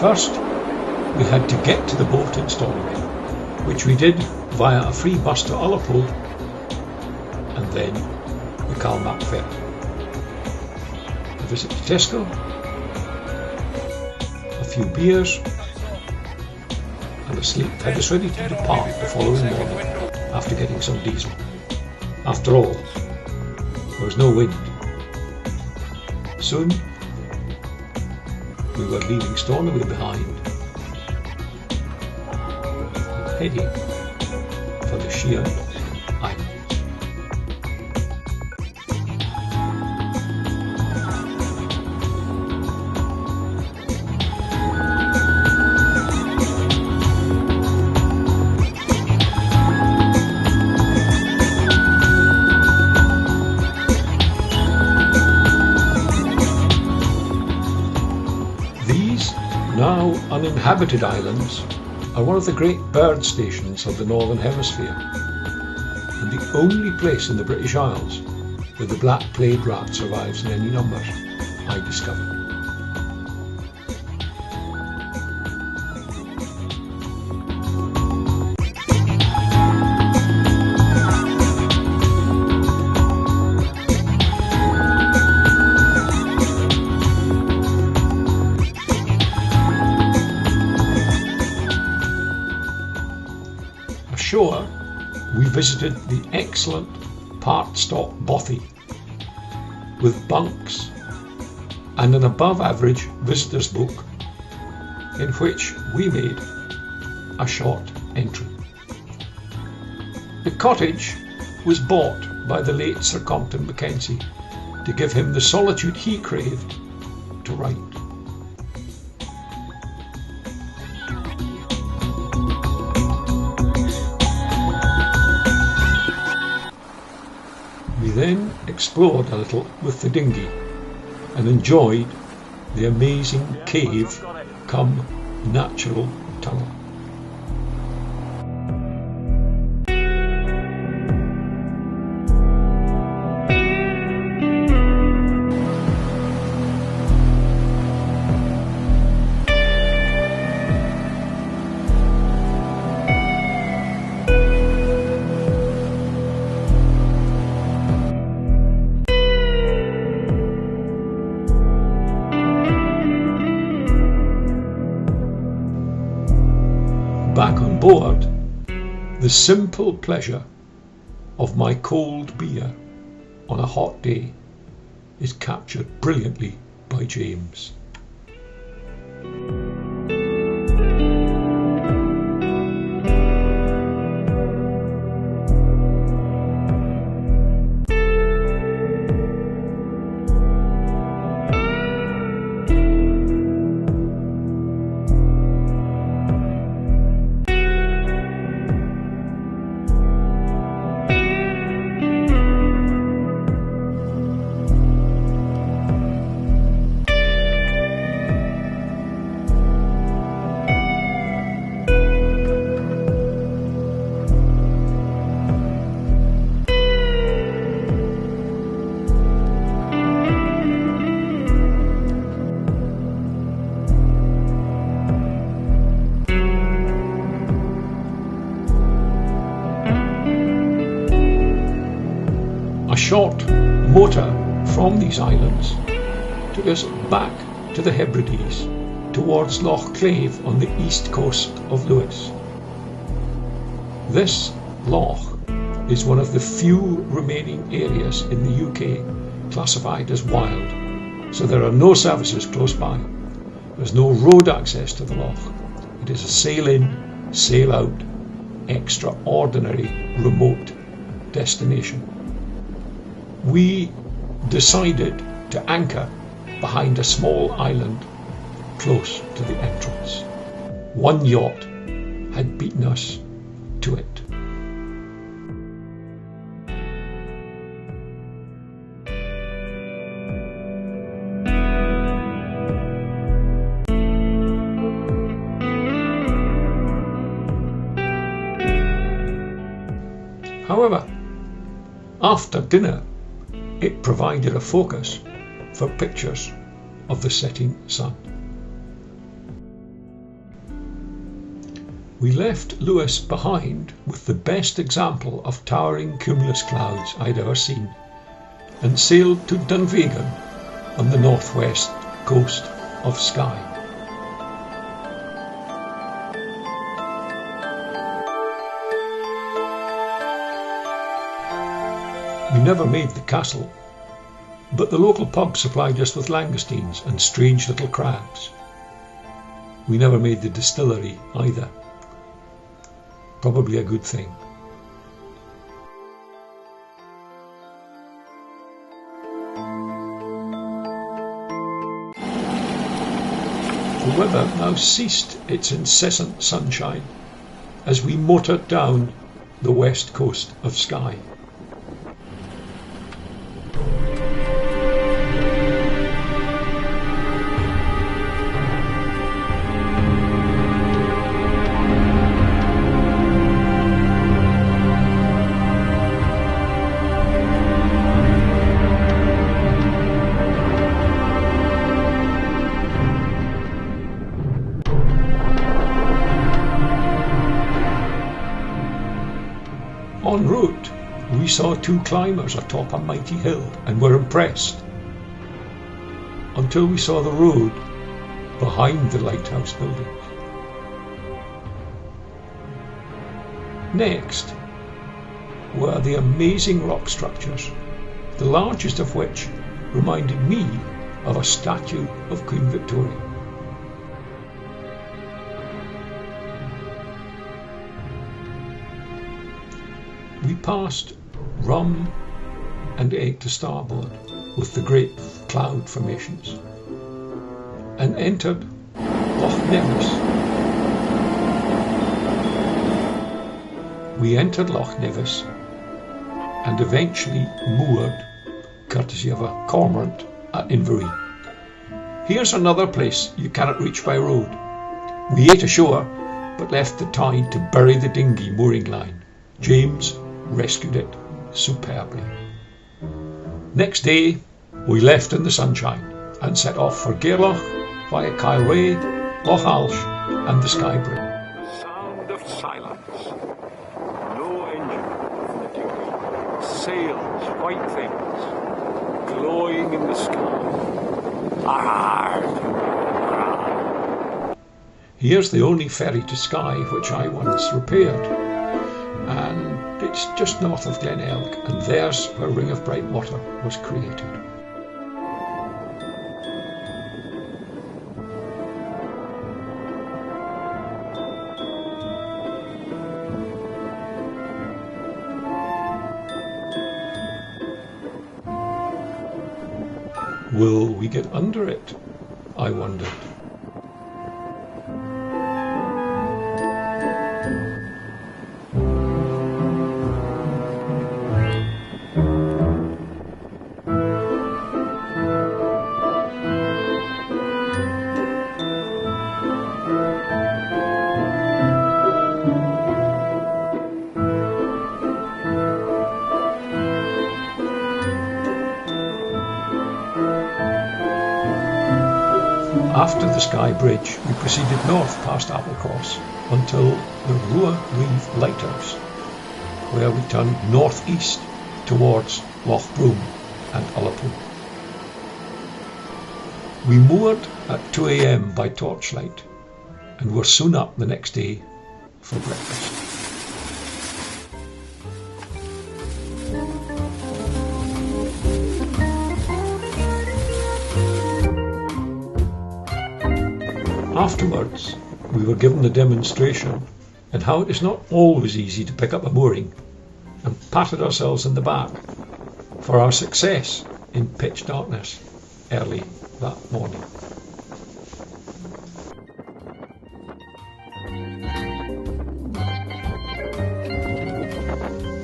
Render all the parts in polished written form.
First, we had to get to the boat in Stornoway, which we did via a free bus to Ullapool and then the Calmac Ferry. A visit to Tesco, a few beers and a sleep had us ready to depart the following morning after getting some diesel. After all, there was no wind. Soon we were leaving Stornoway behind, heading for the Shiant Islands. These now uninhabited islands are one of the great bird stations of the Northern Hemisphere, and the only place in the British Isles where the black plague rat survives in any numbers, I discovered. Ashore, we visited the excellent part-stop bothy with bunks and an above-average visitors book in which we made a short entry. The cottage was bought by the late Sir Compton Mackenzie to give him the solitude he craved to write. We then explored a little with the dinghy and enjoyed the amazing cave cum natural tunnel. Back on board, the simple pleasure of my cold beer on a hot day is captured brilliantly by James. A short motor from these islands took us back to the Hebrides towards Loch Clave on the east coast of Lewis. This loch is one of the few remaining areas in the UK classified as wild, so there are no services close by. There's no road access to the loch. It is a sail in, sail out, extraordinary remote destination. We decided to anchor behind a small island close to the entrance. One yacht had beaten us to it. However, after dinner, it provided a focus for pictures of the setting sun. We left Lewis behind with the best example of towering cumulus clouds I'd ever seen, and sailed to Dunvegan on the northwest coast of Skye. We never made the castle, but the local pub supplied us with langoustines and strange little crabs. We never made the distillery either. Probably a good thing. The weather now ceased its incessant sunshine as we motored down the west coast of Skye. En route, we saw two climbers atop a mighty hill and were impressed, until we saw the road behind the lighthouse buildings. Next were the amazing rock structures, the largest of which reminded me of a statue of Queen Victoria. We passed Rum and Egg to starboard with the great cloud formations, and entered Loch Nevis. We entered Loch Nevis and eventually moored, courtesy of a cormorant, at Inverie. Here's another place you cannot reach by road. We ate ashore, but left the tide to bury the dinghy mooring line. James rescued it superbly. Next day, we left in the sunshine and set off for Gairloch via Kylray, Loch Alsh and the Skye Bridge. Sound of silence. No engine in the dinghy. Sails, white things, glowing in the sky. Arr! Here's the only ferry to Skye which I once repaired, and it's just north of Glen Elg, and there's where Ring of Bright Water was created. Will we get under it? I wondered. After the Skye Bridge, we proceeded north past Applecross until the Rua Reeve Lighthouse, where we turned northeast towards Loch Broom and Ullapool. We moored at 2 a.m. by torchlight and were soon up the next day for breakfast. Afterwards, we were given a demonstration in how it is not always easy to pick up a mooring, and patted ourselves on the back for our success in pitch darkness early that morning.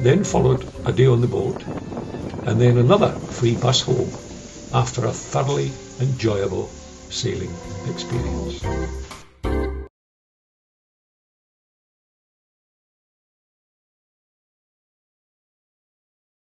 Then followed a day on the boat, and then another free bus home after a thoroughly enjoyable sailing experience.